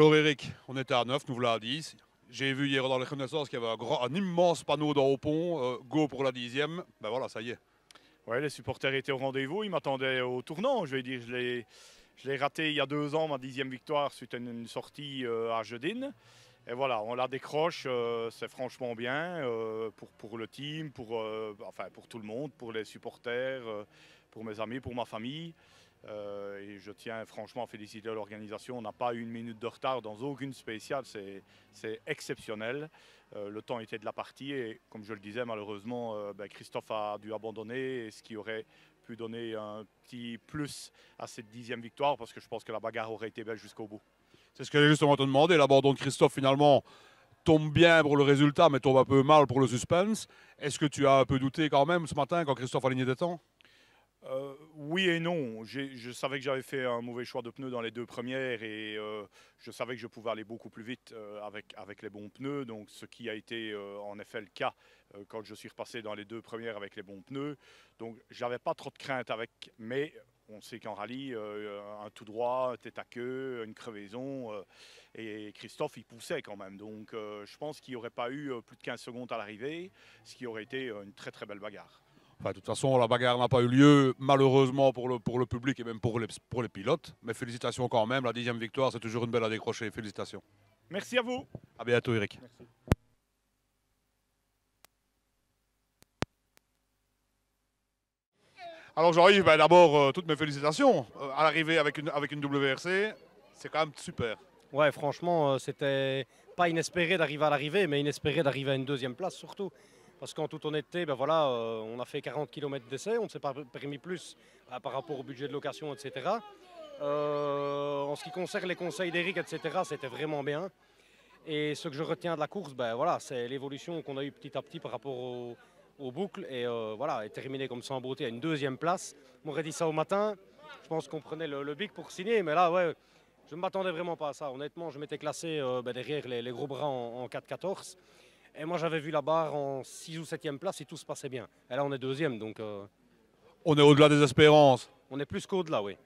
Alors Eric, on était à 9, nous voilà à 10. J'ai vu hier dans les connaissances qu'il y avait un immense panneau dans le pont, go pour la 10e. Ben voilà, ça y est. Ouais, les supporters étaient au rendez-vous, ils m'attendaient au tournant. Je vais dire, je l'ai raté il y a 2 ans, ma 10e victoire suite à une sortie à Jeudine. Et voilà, on la décroche, c'est franchement bien pour le team, enfin, pour tout le monde, pour les supporters, pour mes amis, pour ma famille. Et je tiens franchement à féliciter l'organisation. On n'a pas eu une minute de retard dans aucune spéciale, c'est exceptionnel. Le temps était de la partie et comme je le disais, malheureusement, Christophe a dû abandonner, ce qui aurait pu donner un petit plus à cette 10e victoire parce que je pense que la bagarre aurait été belle jusqu'au bout. C'est ce que j'ai justement te demander. L'abandon de Christophe finalement tombe bien pour le résultat, mais tombe un peu mal pour le suspense. Est-ce que tu as un peu douté quand même ce matin quand Christophe a aligné des temps? Oui et non. Je savais que j'avais fait un mauvais choix de pneus dans les 2 premières et je savais que je pouvais aller beaucoup plus vite avec les bons pneus. Donc, ce qui a été en effet le cas quand je suis repassé dans les 2 premières avec les bons pneus. Donc, j'avais pas trop de crainte avec. Mais on sait qu'en rallye, un tout droit, tête à queue, une crevaison. Et Christophe, il poussait quand même. Donc, je pense qu'il n'y aurait pas eu plus de 15 secondes à l'arrivée, ce qui aurait été une très très belle bagarre. Enfin, de toute façon, la bagarre n'a pas eu lieu, malheureusement pour le public et même pour les pilotes. Mais félicitations quand même, la 10e victoire, c'est toujours une belle à décrocher. Félicitations. Merci à vous. À bientôt, Eric. Merci. Alors Jean-Yves, d'abord, toutes mes félicitations. À l'arrivée avec une WRC, c'est quand même super. Ouais, franchement, c'était pas inespéré d'arriver à l'arrivée, mais inespéré d'arriver à une 2e place surtout. Parce qu'en toute honnêteté, on a fait 40 km d'essai, on ne s'est pas permis plus par rapport au budget de location, etc. En ce qui concerne les conseils d'Eric, etc., c'était vraiment bien. Et ce que je retiens de la course, c'est l'évolution qu'on a eue petit à petit par rapport aux boucles. Et et terminer comme ça en beauté à une 2e place. On m'aurait dit ça au matin, je pense qu'on prenait le big pour signer, mais là, ouais, je ne m'attendais vraiment pas à ça. Honnêtement, je m'étais classé derrière les gros bras en 4-14. Et moi, j'avais vu la barre en 6 ou 7e place et tout se passait bien. Et là, on est 2e, donc... On est au-delà des espérances. On est plus qu'au-delà, oui.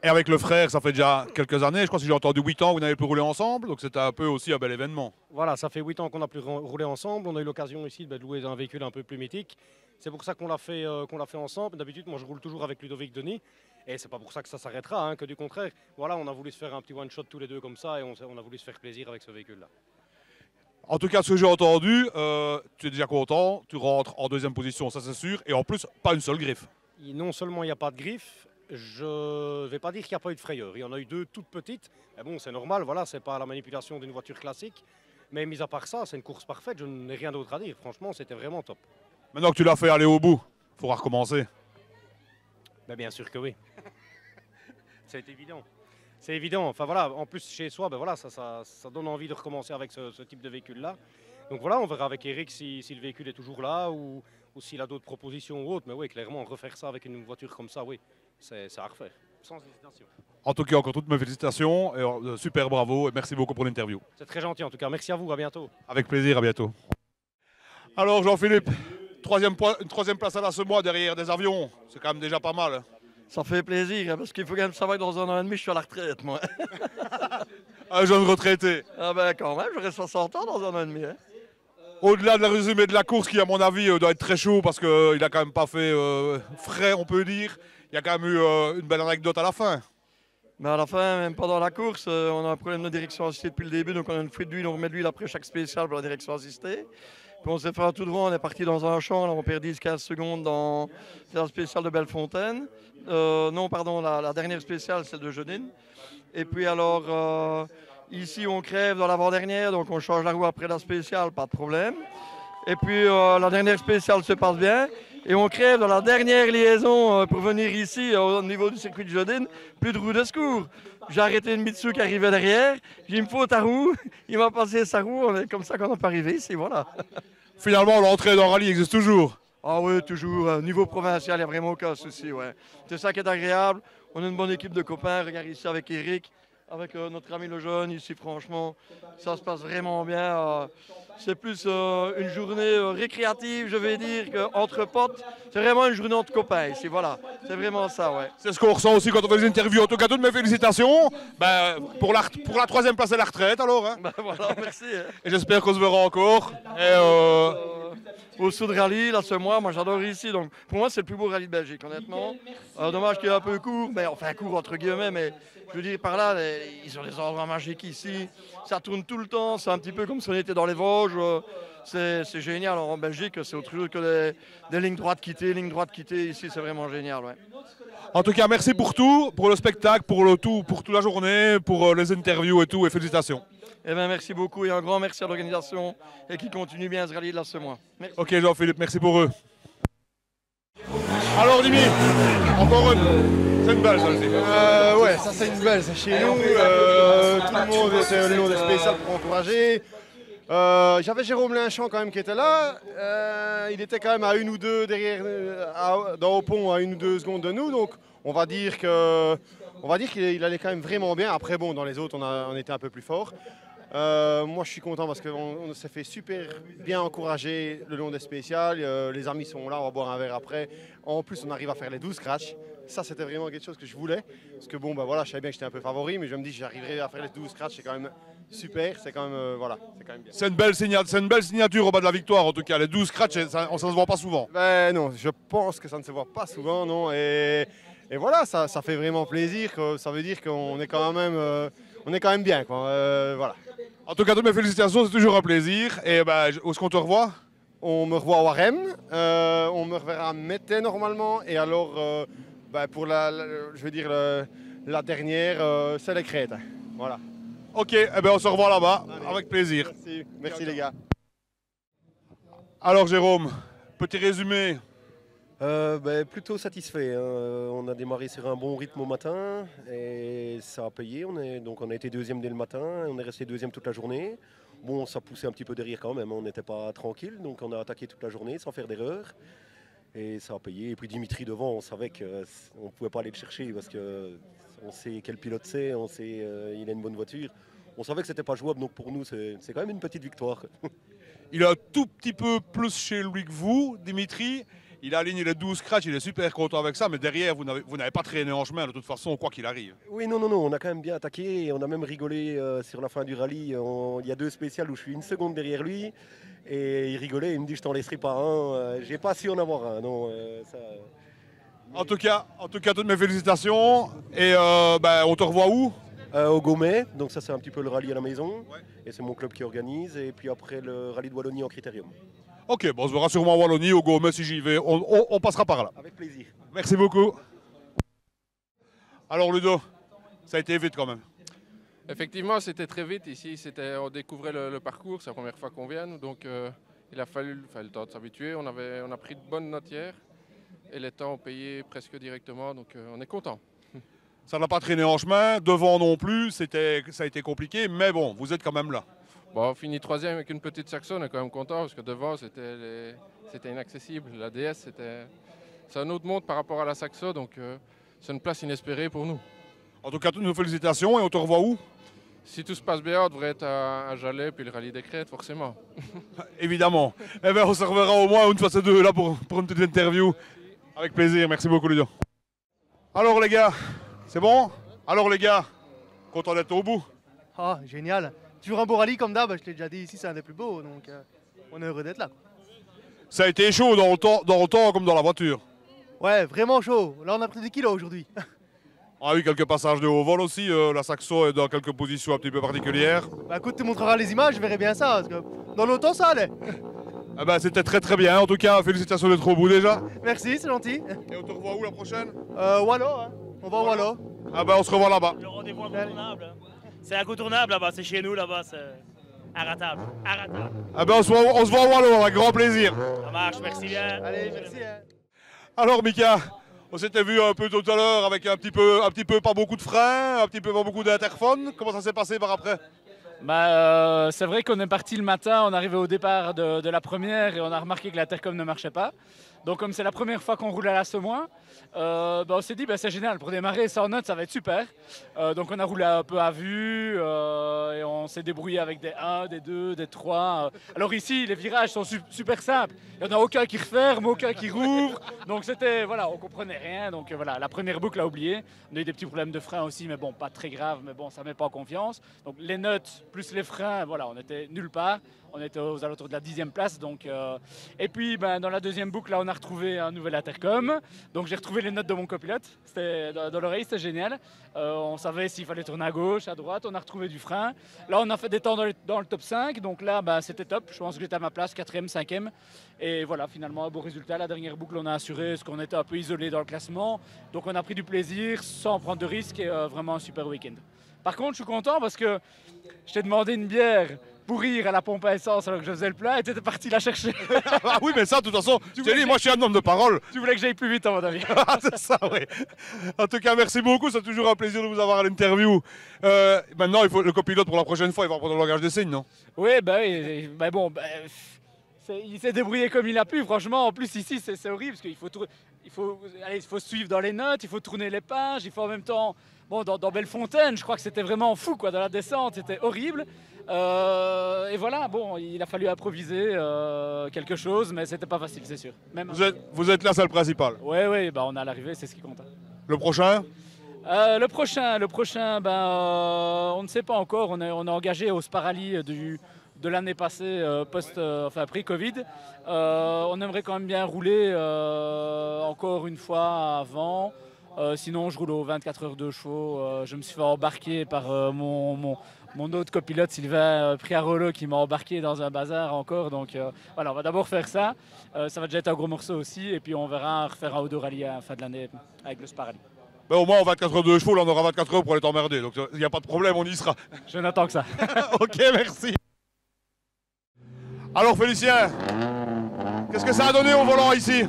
Et avec le frère, ça fait déjà quelques années, je crois que j'ai entendu 8 ans, vous n'avez plus roulé ensemble, donc c'était un peu aussi un bel événement. Voilà, ça fait 8 ans qu'on n'a plus roulé ensemble. On a eu l'occasion ici de louer un véhicule un peu plus mythique. C'est pour ça qu'on l'a fait ensemble. D'habitude, moi, je roule toujours avec Ludovic Denis. Et c'est pas pour ça que ça s'arrêtera, hein, que du contraire. Voilà, on a voulu se faire un petit one-shot tous les deux comme ça et on a voulu se faire plaisir avec ce véhicule-là. En tout cas, ce que j'ai entendu, tu es déjà content, tu rentres en 2e position, ça c'est sûr, et en plus, pas une seule griffe. Non seulement il n'y a pas de griffe, je ne vais pas dire qu'il n'y a pas eu de frayeur. Il y en a eu 2 toutes petites. Mais bon, c'est normal, voilà, c'est pas la manipulation d'une voiture classique. Mais mis à part ça, c'est une course parfaite, je n'ai rien d'autre à dire. Franchement, c'était vraiment top. Maintenant que tu l'as fait aller au bout, il faudra recommencer. Ben, bien sûr que oui. C'est évident. C'est évident. Enfin voilà, en plus chez soi, ça donne envie de recommencer avec ce type de véhicule-là. Donc voilà, on verra avec Eric si le véhicule est toujours là ou s'il a d'autres propositions ou autres. Mais oui, clairement, refaire ça avec une voiture comme ça, oui, c'est à refaire, sans hésitation. En tout cas, encore toutes mes félicitations, et, super bravo, et merci beaucoup pour l'interview. C'est très gentil en tout cas, merci à vous, à bientôt. Avec plaisir, à bientôt. Alors Jean-Philippe, une 3e place à la Semois derrière des avions, c'est quand même déjà pas mal. Ça fait plaisir, parce qu'il faut quand même savoir que dans 1 an et demi, je suis à la retraite, moi. Un jeune retraité. Ah ben quand même, j'aurai 60 ans dans 1 an et demi. Hein. Au-delà de la résumé de la course, qui à mon avis doit être très chaud, parce qu'il a quand même pas fait frais, on peut dire. Il y a quand même eu une belle anecdote à la fin. Mais à la fin, même pendant la course, on a un problème de direction assistée depuis le début, donc on a une fuite d'huile, on remet de l'huile après chaque spécial pour la direction assistée. Puis on s'est fait un tout droit, on est parti dans un champ, là on perd 10-15 secondes dans la spéciale de Bellefontaine. Non, pardon, la dernière spéciale, celle de Jeudine. Et puis alors, ici on crève dans l'avant-dernière, donc on change la roue après la spéciale, pas de problème. Et puis la dernière spéciale se passe bien. Et on crève dans la dernière liaison pour venir ici au niveau du circuit de Jeudine, plus de roue de secours. J'ai arrêté une Mitsu qui arrivait derrière, j'ai dit il me faut ta roue, il m'a passé sa roue, on est comme ça qu'on n'a pas arrivé ici, voilà. Finalement, l'entrée dans le rallye existe toujours. Ah oui, toujours. Niveau provincial, il n'y a vraiment aucun souci. Ouais. C'est ça qui est agréable. On a une bonne équipe de copains. Regarde ici avec Eric, avec notre ami le jeune. Ici, franchement, ça se passe vraiment bien. c'est plus une journée récréative, je vais dire, entre potes. C'est vraiment une journée entre copains ici, voilà. C'est vraiment ça, ouais. C'est ce qu'on ressent aussi quand on fait les interviews. En tout cas, toutes mes félicitations pour la 3e place à la retraite alors. Hein. Voilà, merci. Hein. Et j'espère qu'on se verra encore. Au Sud Rally, là ce mois, moi j'adore ici. Donc pour moi, c'est le plus beau rallye de Belgique, honnêtement. Dommage qu'il est un peu court, mais enfin court entre guillemets, mais je veux dire par là, ils ont des endroits magiques ici. Ça tourne tout le temps, c'est un petit peu comme si on était dans les Vosges. C'est génial. Alors, en Belgique, c'est autre chose que des lignes droites quittées, Ici, c'est vraiment génial. Ouais. En tout cas, merci pour tout, pour le spectacle, pour toute la journée, pour les interviews et tout, et félicitations. Eh bien, merci beaucoup et un grand merci à l'organisation et qui continue bien ce rallye là ce mois. Merci. Ok Jean-Philippe, merci pour eux. Alors Dimi, encore une. C'est une belle ça aussi. Ouais, ça c'est une belle, c'est chez nous. Tout le monde était le long des spéciales pour encourager. J'avais Jérôme Linchamp quand même qui était là. Il était quand même à 1 ou 2 derrière, dans au pont, à 1 ou 2 secondes de nous. Donc on va dire qu'il allait quand même vraiment bien. Après bon, dans les autres on était un peu plus fort. Moi je suis content parce qu'on s'est fait super bien encourager le long des spéciales. Les amis sont là, on va boire un verre après. En plus on arrive à faire les 12 scratchs. Ça c'était vraiment quelque chose que je voulais. Parce que bon, voilà, je savais bien que j'étais un peu favori, mais je me dis que j'arriverai à faire les 12 scratchs, c'est quand même super. C'est quand même, voilà, c'est quand même bien. C'est une belle signature au bas de la victoire en tout cas. Les 12 scratchs, ça ne se voit pas souvent. Ben non, je pense que ça ne se voit pas souvent, non. Et voilà, ça fait vraiment plaisir. Ça veut dire qu'on est quand même bien, quoi. Voilà. En tout cas, toutes mes félicitations, c'est toujours un plaisir. Et où est-ce qu'on te revoit? On me revoit à Warem, on me reverra à Mété normalement. Et alors, pour la dernière, c'est les crêtes. Voilà. Ok, on se revoit là-bas, avec plaisir. Merci les gars. Alors Jérôme, petit résumé. Plutôt satisfait. Hein. On a démarré sur un bon rythme au matin et ça a payé. On a été 2e dès le matin, on est resté 2e toute la journée. Bon, ça poussait un petit peu derrière quand même, on n'était pas tranquille, donc on a attaqué toute la journée sans faire d'erreur. Et ça a payé. Et puis Dimitri devant, on savait qu'on ne pouvait pas aller le chercher parce qu'on sait quel pilote c'est, on sait il a une bonne voiture. On savait que c'était pas jouable, donc pour nous c'est quand même une petite victoire. Il a un tout petit peu plus chez lui que vous, Dimitri. Il a aligné les 12 scratchs, il est super content avec ça, mais derrière, vous n'avez pas traîné en chemin de toute façon, quoi qu'il arrive. Oui, non, on a quand même bien attaqué et on a même rigolé sur la fin du rallye. Il y a 2 spéciales où je suis 1 seconde derrière lui et il rigolait, il me dit je t'en laisserai pas un. J'ai pas su en avoir un, non. En tout cas, toutes mes félicitations et on te revoit où? Au Gaumet, donc ça c'est un petit peu le rallye à la maison, et c'est mon club qui organise, et puis après le rallye de Wallonie en critérium. Ok, on se verra sûrement à Wallonie, au Gaumet si j'y vais, on passera par là. Avec plaisir. Merci beaucoup. Alors Ludo, ça a été vite quand même. Effectivement, c'était très vite ici, on découvrait le parcours, c'est la première fois qu'on vient, donc il a fallu le temps de s'habituer, on a pris de bonnes notes hier, et les temps ont payé presque directement, donc on est content. Ça n'a pas traîné en chemin, devant non plus, ça a été compliqué, mais bon, vous êtes quand même là. Bon, on finit 3e avec une petite Saxo, on est quand même content parce que devant c'était inaccessible. La DS c'est un autre monde par rapport à la Saxo, donc c'est une place inespérée pour nous. En tout cas, toutes nos félicitations et on te revoit où? Si tout se passe bien, on devrait être à Jalais puis le rallye des Crêtes, forcément. Évidemment. On se reverra au moins une fois ces deux là pour une petite interview. Avec plaisir, merci beaucoup Ludo. Alors les gars, c'est bon? Alors les gars, content d'être au bout? Ah, génial. Toujours un beau rallye comme d'hab, je l'ai déjà dit ici, c'est un des plus beaux, donc on est heureux d'être là. Ça a été chaud dans le temps comme dans la voiture. Ouais, vraiment chaud. Là, on a pris des kilos aujourd'hui. On a eu quelques passages de haut vol aussi, la Saxo est dans quelques positions un petit peu particulières. Bah écoute, tu montreras les images, je verrai bien ça, parce que dans l'auto, ça allait. C'était très bien, en tout cas, félicitations d'être au bout déjà. Merci, c'est gentil. Et on te revoit où la prochaine? Wallo, hein. On va au Wallo. On se revoit là-bas. Le rendez-vous incontournable. C'est incontournable là-bas, c'est chez nous là-bas, c'est inratable. On se voit à Wallo, avec grand plaisir. Ça marche, merci bien. Allez, merci. Hein. Alors Mika, on s'était vu un peu tout à l'heure avec un petit peu pas beaucoup de freins, un petit peu pas beaucoup d'interphone. Comment ça s'est passé par après? C'est vrai qu'on est parti le matin, on arrivait au départ de la première et on a remarqué que l'intercom ne marchait pas. Donc comme c'est la première fois qu'on roule à l'Assommois, on s'est dit c'est génial, pour démarrer sans note ça va être super. Donc on a roulé un peu à vue et on s'est débrouillé avec des 1, des 2, des 3. Alors ici les virages sont super simples, il n'y en a aucun qui referme, aucun qui rouvre. Donc c'était, voilà, on comprenait rien. Donc voilà, la première boucle a oublié. On a eu des petits problèmes de frein aussi, mais bon, pas très grave, mais bon, ça met pas en confiance. Donc les notes plus les freins, voilà, on était nulle part. On était aux alentours de la 10e place. Donc, et puis dans la deuxième boucle, là, on a retrouvé un nouvel intercom. Donc j'ai retrouvé les notes de mon copilote. C'était dans l'oreille, c'était génial. On savait s'il fallait tourner à gauche, à droite. On a retrouvé du frein. Là, on a fait des temps dans le top 5. Donc là, c'était top. Je pense que j'étais à ma place, 4e, 5e. Et voilà, finalement, un beau résultat. La dernière boucle, on a assuré parce qu'on était un peu isolé dans le classement. Donc on a pris du plaisir sans prendre de risques et vraiment un super week-end. Par contre, je suis content parce que je t'ai demandé une bière pour rire à la pompe à essence alors que je faisais le plein et tu étais parti la chercher. Ah oui, mais ça, de toute façon, tu dis, moi je suis un homme de parole. Tu voulais que j'aille plus vite, à mon avis. C'est ça, oui. En tout cas, merci beaucoup. C'est toujours un plaisir de vous avoir à l'interview. Maintenant, il faut le copilote pour la prochaine fois, il va prendre le langage des signes, non? Oui, il s'est débrouillé comme il a pu, franchement. En plus, ici, c'est horrible parce qu'il faut suivre dans les notes, il faut tourner les pages, il faut en même temps. Bon, dans Bellefontaine, je crois que c'était vraiment fou, quoi. Dans la descente, c'était horrible. Et voilà, bon, il a fallu improviser quelque chose, mais c'était pas facile, c'est sûr. Vous êtes là, c'est le principal. Oui, on est à l'arrivée, c'est ce qui compte. Le prochain? Le prochain, on ne sait pas encore. On est engagé au Sparali de l'année passée, après Covid. On aimerait quand même bien rouler encore une fois avant. Sinon, je roule aux 24 heures de chevaux. Je me suis fait embarquer par mon autre copilote, Sylvain Priarolo, qui m'a embarqué dans un bazar encore. Donc voilà, on va d'abord faire ça. Ça va déjà être un gros morceau aussi. Et puis on verra refaire un ou deux rallyes à la fin de l'année avec le Sparali. Au moins, en 24 heures de chevaux, là, on aura 24 heures pour aller t'emmerder. Donc il n'y a pas de problème, on y sera. Je n'attends que ça. Ok, merci. Alors Félicien, qu'est-ce que ça a donné au volant ici?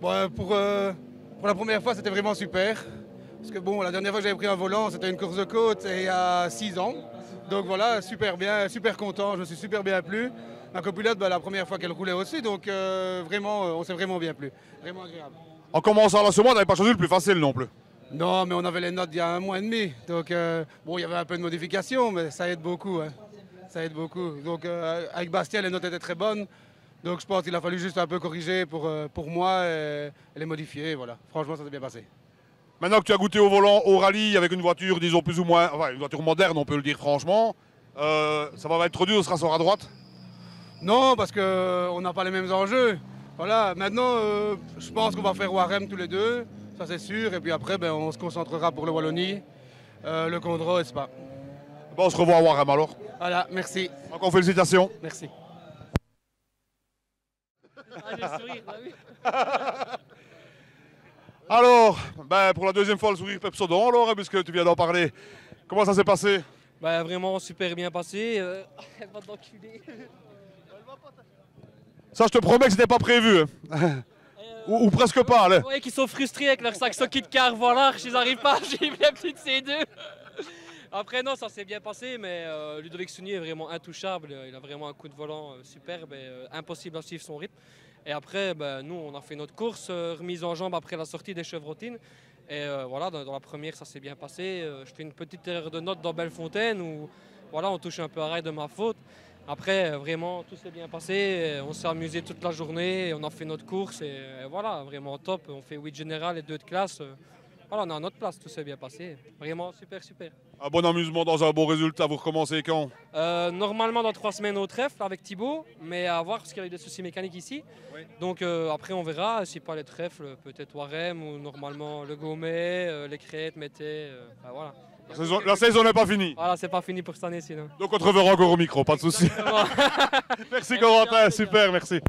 Pour la première fois, c'était vraiment super. Parce que bon, la dernière fois que j'avais pris un volant, c'était une course de côte il y a 6 ans. Donc voilà, super bien, super content, je me suis super bien plu. Ma copilote, la première fois qu'elle roulait aussi, donc vraiment, on s'est vraiment bien plu. Vraiment agréable. En commençant là ce mois, tu n'avais pas choisi le plus facile non plus? Non, mais on avait les notes il y a 1 mois et demi. Donc bon, il y avait un peu de modifications, mais ça aide beaucoup. Hein. Ça aide beaucoup. Donc avec Bastien, les notes étaient très bonnes. Donc je pense qu'il a fallu juste un peu corriger pour moi et les modifier. Voilà. Franchement, ça s'est bien passé. Maintenant que tu as goûté au volant, au rallye, avec une voiture, disons plus ou moins, enfin une voiture moderne, on peut le dire franchement, ça va être trop dur, ce sera sur à droite? Non, parce qu'on n'a pas les mêmes enjeux. Voilà. Maintenant, je pense qu'on va faire Warem tous les deux, ça c'est sûr. Et puis après, on se concentrera pour le Wallonie, le Condro et Spa. Bon, on se revoit à Warem alors. Voilà, merci. Encore félicitations. Merci. Alors, pour la deuxième fois, le sourire Pepsodon, alors, puisque tu viens d'en parler. Comment ça s'est passé? Vraiment super bien passé. Elle va t'enculer. Ça, je te promets que c'était pas prévu. Ou presque pas. Allez. Ouais, qui sont frustrés avec leur Saxo Kit Car, voilà, ils n'arrivent pas à suivre la petite C2. Après, non, ça s'est bien passé, mais Ludovic Sounier est vraiment intouchable. Il a vraiment un coup de volant superbe et impossible à suivre son rythme. Et après, nous, on a fait notre course, remise en jambe après la sortie des chevrotines. Et voilà, dans la première, ça s'est bien passé. Je fais une petite erreur de note dans Bellefontaine où voilà, on touche un peu à rail de ma faute. Après, vraiment, tout s'est bien passé. On s'est amusé toute la journée. On a fait notre course et voilà, vraiment top. On fait 8 général et 2 de classe. Voilà, on est à notre place, tout s'est bien passé. Vraiment super, super. Un bon amusement dans un bon résultat, vous recommencez quand? Normalement dans 3 semaines au trèfle avec Thibaut, mais à voir parce qu'il y a eu des soucis mécaniques ici. Oui. Donc après on verra, si pas les trèfles, peut-être Warem ou normalement le Gaumet, les Crêtes, Mété, voilà. La saison n'est pas finie. Voilà, c'est pas fini pour cette année sinon. Donc on te reverra encore au micro, pas de soucis. Merci Corentin, super, merci.